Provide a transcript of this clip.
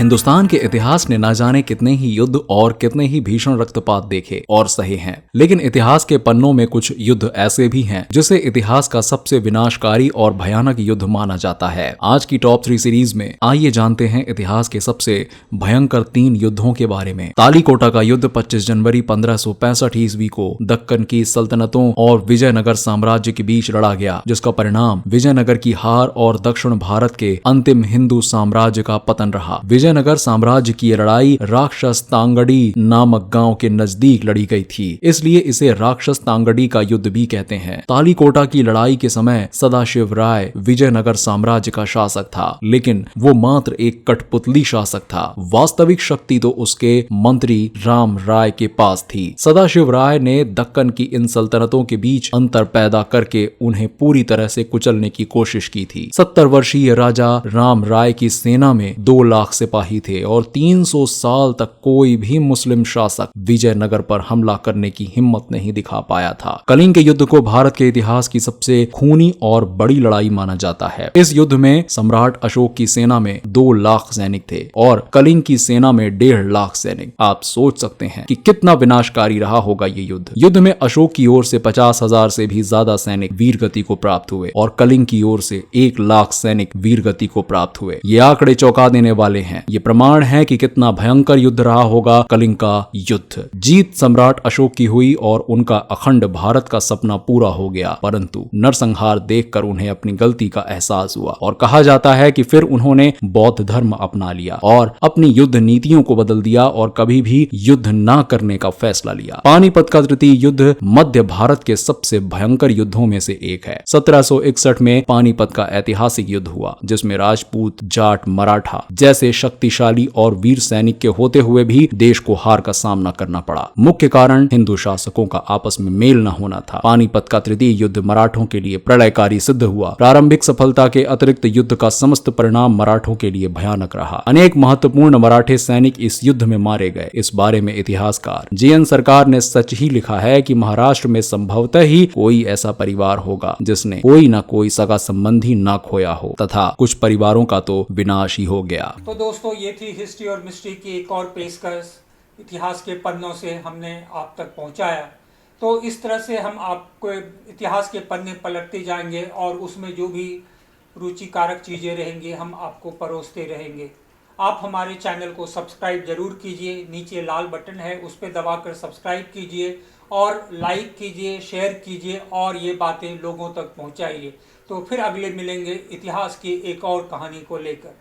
हिंदुस्तान के इतिहास ने न जाने कितने ही युद्ध और कितने ही भीषण रक्तपात देखे और सहे हैं, लेकिन इतिहास के पन्नों में कुछ युद्ध ऐसे भी हैं जिसे इतिहास का सबसे विनाशकारी और भयानक युद्ध माना जाता है। आज की टॉप 3 सीरीज में आइए जानते हैं इतिहास के सबसे भयंकर 3 युद्धों के बारे में। तालीकोटा का युद्ध 25 जनवरी 1565 ईस्वी को दक्कन की सल्तनतों और विजयनगर साम्राज्य के बीच लड़ा गया, जिसका परिणाम विजयनगर की हार और दक्षिण भारत के अंतिम हिंदू साम्राज्य का पतन रहा। विजयनगर साम्राज्य की लड़ाई राक्षस तांगड़ी नामक गांव के नजदीक लड़ी गई थी, इसलिए इसे राक्षस तांगड़ी का युद्ध भी कहते हैं। तालीकोटा की लड़ाई के समय सदाशिव राय विजयनगर साम्राज्य का शासक था, लेकिन वो मात्र एक कठपुतली शासक था। वास्तविक शक्ति तो उसके मंत्री राम राय के पास थी। सदाशिव राय ने दक्कन की इन सल्तनतों के बीच अंतर पैदा करके उन्हें पूरी तरह से कुचलने की कोशिश की थी। 70 वर्षीय राजा राम राय की सेना में 2 लाख सिपाही थे और 300 साल तक कोई भी मुस्लिम शासक विजयनगर पर हमला करने की हिम्मत नहीं दिखा पाया था। कलिंग के युद्ध को भारत के इतिहास की सबसे खूनी और बड़ी लड़ाई माना जाता है। इस युद्ध में सम्राट अशोक की सेना में 2 लाख सैनिक थे और कलिंग की सेना में 1.5 लाख सैनिक। आप सोच सकते हैं कि कितना विनाशकारी रहा होगा ये युद्ध। युद्ध में अशोक की ओर से 50,000 से भी ज्यादा सैनिक वीरगति को प्राप्त हुए और कलिंग की ओर से 1 लाख सैनिक वीरगति को प्राप्त हुए। ये आंकड़े चौंका देने वाले हैं। ये प्रमाण है कि कितना भयंकर युद्ध रहा होगा कलिंग का युद्ध। जीत सम्राट अशोक की हुई और उनका अखंड भारत का सपना पूरा हो गया, परंतु नरसंहार देखकर उन्हें अपनी गलती का एहसास हुआ और कहा जाता है कि फिर उन्होंने बौद्ध धर्म अपना लिया और अपनी युद्ध नीतियों को बदल दिया और कभी भी युद्ध न करने का फैसला लिया। पानीपत का तृतीय युद्ध मध्य भारत के सबसे भयंकर युद्धों में से एक है। 1761 में पानीपत का ऐतिहासिक युद्ध हुआ, जिसमें राजपूत, जाट, मराठा जैसे शक्तिशाली और वीर सैनिक के होते हुए भी देश को हार का सामना करना पड़ा। मुख्य कारण हिंदू शासकों का आपस में मेल न होना था। पानीपत का तृतीय युद्ध मराठों के लिए प्रलयकारी सिद्ध हुआ। प्रारंभिक सफलता के अतिरिक्त युद्ध का समस्त परिणाम मराठों के लिए भयानक रहा। अनेक महत्वपूर्ण मराठे सैनिक इस युद्ध में मारे गए। इस बारे में इतिहासकार जीएन सरकार ने सच ही लिखा है कि महाराष्ट्र में संभवतः ही कोई ऐसा परिवार होगा जिसने कोई न कोई सगा संबंधी न खोया हो, तथा कुछ परिवारों का तो विनाश ही हो गया। तो दोस्तों, ये थी हिस्ट्री और मिस्ट्री की एक और पेशकश। इतिहास के पन्नों से हमने आप तक पहुंचाया। तो इस तरह से हम आपको इतिहास के पन्ने पलटते जाएंगे और उसमें जो भी रुचिकारक चीज़ें रहेंगी हम आपको परोसते रहेंगे। आप हमारे चैनल को सब्सक्राइब जरूर कीजिए। नीचे लाल बटन है, उस पर दबाकर सब्सक्राइब कीजिए और लाइक कीजिए, शेयर कीजिए और ये बातें लोगों तक पहुंचाइए। तो फिर अगले मिलेंगे इतिहास की एक और कहानी को लेकर।